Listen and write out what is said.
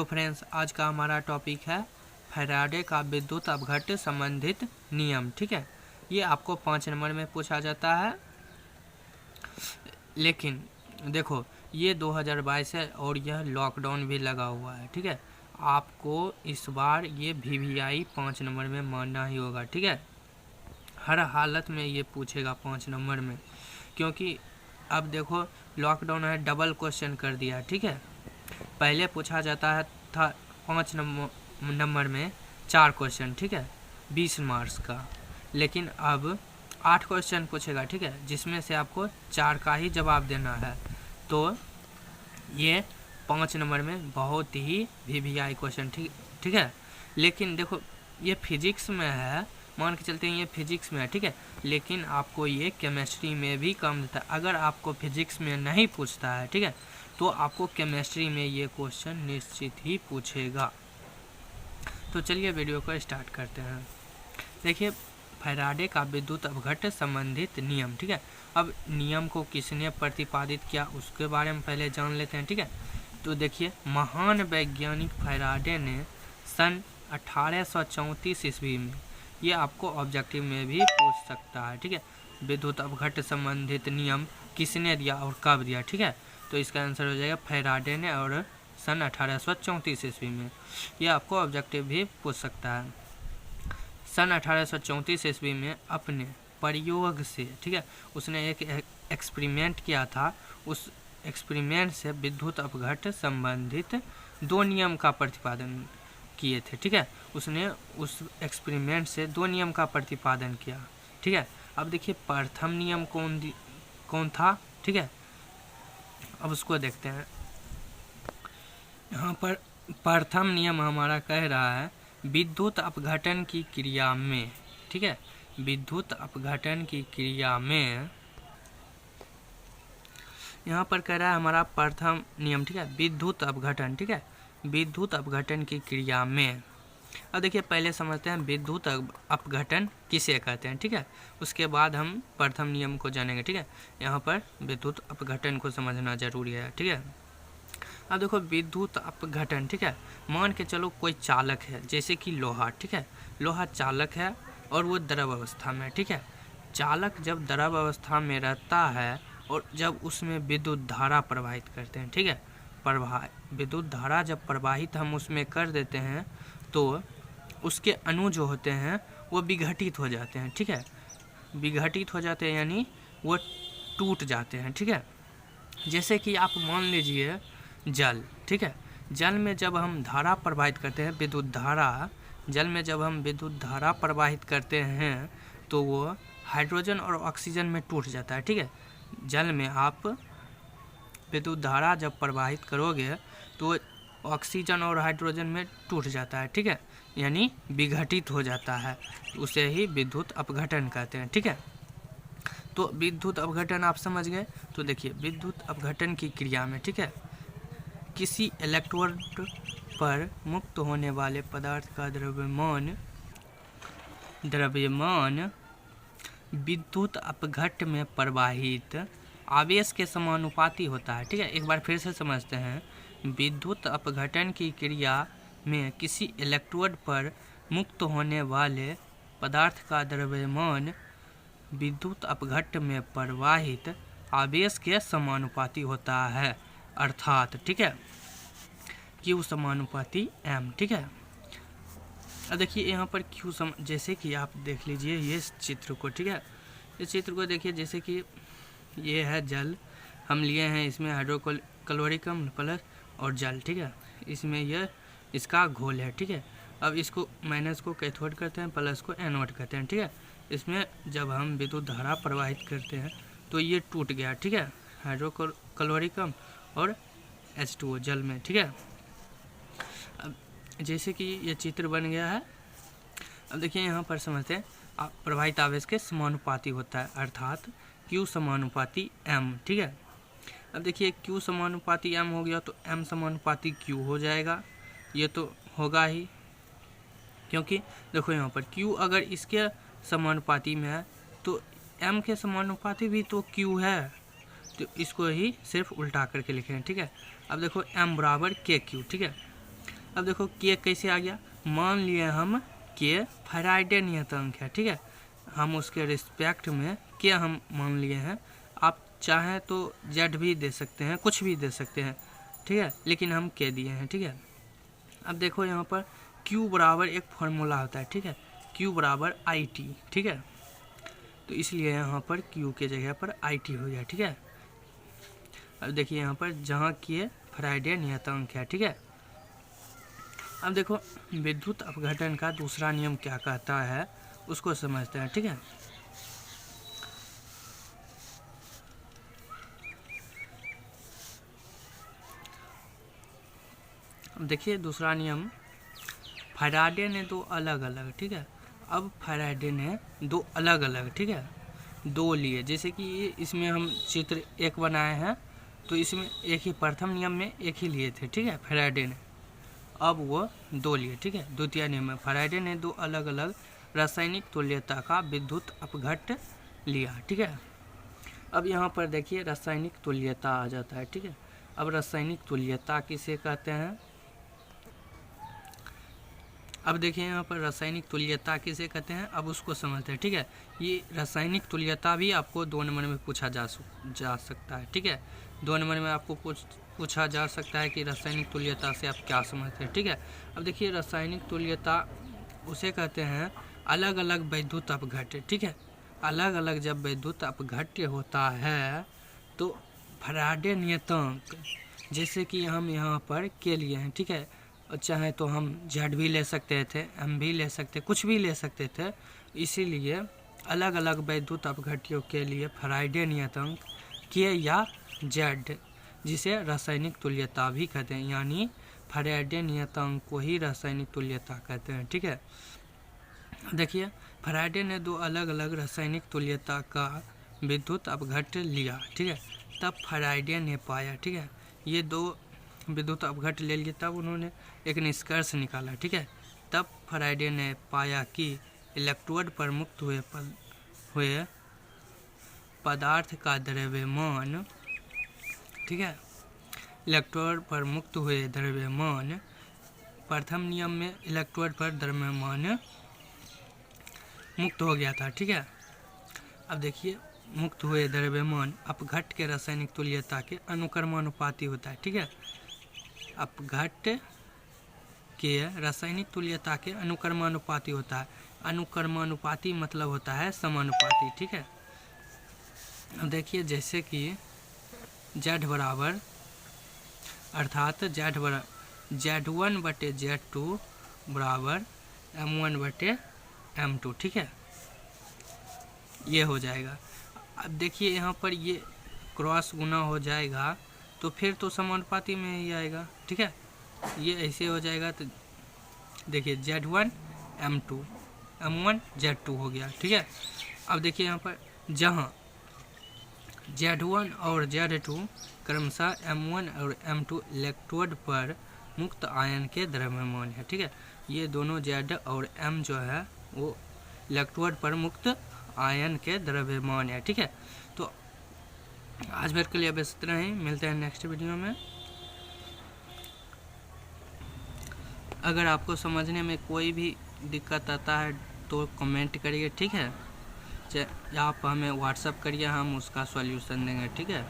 Friends, आज का हमारा टॉपिक है फैराडे का विद्युत अपघट्य संबंधित नियम। ठीक है, ये आपको 5 नंबर में पूछा जाता है। लेकिन देखो, ये 2022 है और यह लॉकडाउन भी लगा हुआ है। ठीक है, आपको इस बार ये VVI 5 नंबर में मानना ही होगा। ठीक है, हर हालत में ये पूछेगा 5 नंबर में, क्योंकि अब देखो लॉकडाउन है, डबल क्वेश्चन कर दिया। ठीक है, पहले पूछा जाता है था 5 नंबर में 4 क्वेश्चन। ठीक है, 20 मार्क्स का, लेकिन अब 8 क्वेश्चन पूछेगा। ठीक है, जिसमें से आपको 4 का ही जवाब देना है। तो ये 5 नंबर में बहुत ही VVI क्वेश्चन। ठीक है, लेकिन देखो ये फिजिक्स में है, मान के चलते हैं ये फिजिक्स में है। ठीक है, लेकिन आपको ये केमिस्ट्री में भी कम देता है। अगर आपको फिजिक्स में नहीं पूछता है, ठीक है, तो आपको केमिस्ट्री में ये क्वेश्चन निश्चित ही पूछेगा। तो चलिए वीडियो को स्टार्ट करते हैं। देखिए, फैराडे का विद्युत अपघट्य संबंधित नियम। ठीक है, अब नियम को किसने प्रतिपादित किया उसके बारे में पहले जान लेते हैं। ठीक है, तो देखिए, महान वैज्ञानिक फैराडे ने सन 1834 ईस्वी में, ये आपको ऑब्जेक्टिव में भी पूछ सकता है। ठीक है, विद्युत अपघट्य संबंधित नियम किसने दिया और कब दिया। ठीक है, तो इसका आंसर हो जाएगा फैराडे ने, और सन 1834 ईस्वी में। ये आपको ऑब्जेक्टिव भी पूछ सकता है। सन 1834 ईस्वी में अपने प्रयोग से, ठीक है, उसने एक एक्सपेरिमेंट किया था। उस एक्सपेरिमेंट से विद्युत अपघट्य संबंधित 2 नियम का प्रतिपादन किए थे। ठीक है, उसने उस एक्सपेरिमेंट से 2 नियम का प्रतिपादन किया। ठीक है, अब देखिए प्रथम नियम कौन था। ठीक है, अब उसको देखते हैं। यहाँ पर प्रथम नियम हमारा कह रहा है विद्युत अपघटन की क्रिया में, ठीक है, विद्युत अपघटन की क्रिया में, यहाँ पर कह रहा है हमारा प्रथम नियम। ठीक है, विद्युत अपघटन। ठीक है, विद्युत अपघटन की क्रिया में। अब देखिए पहले समझते हैं विद्युत अपघटन किसे कहते हैं। ठीक है, उसके बाद हम प्रथम नियम को जानेंगे। ठीक है, यहाँ पर विद्युत अपघटन को समझना जरूरी है। ठीक है, अब देखो विद्युत अपघटन, ठीक है, मान के चलो कोई चालक है, जैसे कि लोहा। ठीक है, लोहा चालक है और वो द्रव अवस्था में। ठीक है, चालक जब द्रव अवस्था में रहता है और जब उसमें विद्युत धारा प्रवाहित करते हैं, ठीक है, विद्युत धारा जब प्रवाहित हम उसमें कर देते हैं तो उसके अणु जो होते हैं वो विघटित हो जाते हैं। ठीक है, विघटित हो जाते हैं यानी वो टूट जाते हैं। ठीक है, जैसे कि आप मान लीजिए जल। ठीक है, जल में जब हम धारा प्रवाहित करते हैं, विद्युत धारा, जल में जब हम विद्युत धारा प्रवाहित करते हैं तो वो हाइड्रोजन और ऑक्सीजन में टूट जाता है। ठीक है, जल में आप विद्युत धारा जब प्रवाहित करोगे तो ऑक्सीजन और हाइड्रोजन में टूट जाता है। ठीक है, यानी विघटित हो जाता है, उसे ही विद्युत अपघटन कहते हैं। ठीक है, तो विद्युत अपघटन आप समझ गए। तो देखिए विद्युत अपघटन की क्रिया में, ठीक है, किसी इलेक्ट्रोड पर मुक्त होने वाले पदार्थ का द्रव्यमान विद्युत अपघट्य में प्रवाहित आवेश के समानुपाती होता है। ठीक है, एक बार फिर से समझते हैं। विद्युत अपघटन की क्रिया में किसी इलेक्ट्रोड पर मुक्त होने वाले पदार्थ का द्रव्यमान विद्युत अपघट्य में प्रवाहित आवेश के समानुपाती होता है, अर्थात, ठीक है, Q समानुपाती M। ठीक है, अब देखिए यहाँ पर जैसे कि आप देख लीजिए ये चित्र को। ठीक है, इस चित्र को देखिए, जैसे कि ये है जल, हम लिए हैं, इसमें हाइड्रोक्लोरिक अम्ल प्लस और जल। ठीक है, इसमें यह इसका घोल है। ठीक है, अब इसको माइनस को कैथोड करते हैं, प्लस को एनोड कहते हैं। ठीक है, इसमें जब हम विद्युत धारा प्रवाहित करते हैं तो ये टूट गया। ठीक है, हाइड्रोक्लोरिक अम्ल और H2O जल में। ठीक है, अब जैसे कि ये चित्र बन गया है। अब देखिए यहाँ पर समझते हैं प्रवाहित आवेश के समानुपाती होता है, अर्थात Q समानुपाती M। ठीक है, अब देखिए Q समानुपाती M हो गया तो M समानुपाती Q हो जाएगा। ये तो होगा ही, क्योंकि देखो यहाँ पर Q अगर इसके समानुपाती में है तो M के समानुपाती भी तो Q है, तो इसको ही सिर्फ उल्टा करके लिखें। ठीक है, अब देखो M बराबर KQ। ठीक है, अब देखो के कैसे आ गया, मान लिए हम के फैराडे नियतांक है, ठीक है, हम उसके रिस्पेक्ट में के हम मान लिए हैं। आप चाहें तो जेड भी दे सकते हैं, कुछ भी दे सकते हैं, ठीक है, लेकिन हम के दिए हैं, ठीक है। अब देखो यहाँ पर Q बराबर एक फॉर्मूला होता है, ठीक है, Q बराबर IT, ठीक है, तो इसलिए यहाँ पर Q के जगह पर IT हो गया, ठीक है। अब देखिए यहाँ पर जहाँ के फैराडे नियतांक है, ठीक है। अब देखो विद्युत अपघटन का दूसरा नियम क्या कहता है उसको समझते हैं, ठीक है। अब देखिए दूसरा नियम, फैराडे ने दो अलग अलग, ठीक है, अब फैराडे ने दो अलग अलग, ठीक है, दो लिए, जैसे कि इसमें हम चित्र एक बनाए हैं, तो इसमें एक ही प्रथम नियम में एक ही लिए थे, ठीक है, फैराडे ने, अब वो दो लिए, ठीक है। द्वितीय नियम में फैराडे ने दो अलग अलग रासायनिक तुल्यता का विद्युत अपघट लिया, ठीक है। अब यहाँ पर देखिए रासायनिक तुल्यता आ जाता है, ठीक है। अब रासायनिक तुल्यता किसे कहते हैं, अब देखिए यहाँ पर रासायनिक तुल्यता किसे कहते हैं, अब उसको समझते हैं, ठीक है। ये रासायनिक तुल्यता भी आपको 2 नंबर में पूछा जा सकता है, ठीक है। 2 नंबर में आपको पूछा जा सकता है कि रासायनिक तुल्यता से आप क्या समझते हैं, ठीक है। अब देखिए रासायनिक तुल्यता उसे कहते हैं अलग अलग वैद्युत अपघट्य, ठीक है। अलग अलग जब वैद्युत अपघट्य होता है तो फैराडे नियतांक, जैसे कि हम यहाँ पर के लिए हैं, ठीक है, चाहे तो हम जेड भी ले सकते थे, एम भी ले सकते, कुछ भी ले सकते थे, इसीलिए अलग अलग वैद्युत अपघट्यों के लिए फैराडे नियतांक के या जेड, जिसे रासायनिक तुल्यता भी कहते हैं, यानी फैराडे नियतांक को ही रासायनिक तुल्यता कहते हैं, ठीक है। देखिए फैराडे ने दो अलग अलग रासायनिक तुल्यता का विद्युत अपघट्य लिया, ठीक है, तब फैराडे ने पाया, ठीक है, ये दो विद्युत अपघट्य ले लिए, तब उन्होंने एक निष्कर्ष निकाला, ठीक है। तब फैराडे ने पाया कि इलेक्ट्रोड पर मुक्त हुए पदार्थ का द्रव्यमान, ठीक है, इलेक्ट्रोड पर मुक्त हुए द्रव्यमान, प्रथम नियम में इलेक्ट्रोड पर द्रव्यमान मुक्त हो गया था, ठीक है। अब देखिए मुक्त हुए द्रव्यमान अपघट्य के रासायनिक तुल्यता के अनुक्रमानुपाती होता है, ठीक है। अपघट्य के रासायनिक तुल्यता के अनुक्रमानुपाती होता है। अनुक्रमानुपाती मतलब होता है समानुपाती, ठीक है। अब देखिए जैसे कि Z बराबर, अर्थात Z1 बटे Z2 बराबर M1 बटे M2, ठीक है, ये हो जाएगा। अब देखिए यहाँ पर ये क्रॉस गुना हो जाएगा तो फिर तो समानुपाती में ही आएगा, ठीक है, ये ऐसे हो जाएगा। तो देखिए Z1 M2 M1 Z2 हो गया, ठीक है। अब देखिए यहाँ पर जहाँ Z1 और Z2 क्रमशः M1 और M2 इलेक्ट्रोड पर मुक्त आयन के द्रव्यमान है, ठीक है, ये दोनों Z और M जो है वो इलेक्ट्रोड पर मुक्त आयन के द्रव्यमान है, ठीक है। तो आज भर के लिए बस इतना ही, मिलते हैं नेक्स्ट वीडियो में। अगर आपको समझने में कोई भी दिक्कत आता है तो कमेंट करिए, ठीक है, आप हमें व्हाट्सअप करिए, हम उसका सॉल्यूशन देंगे, ठीक है।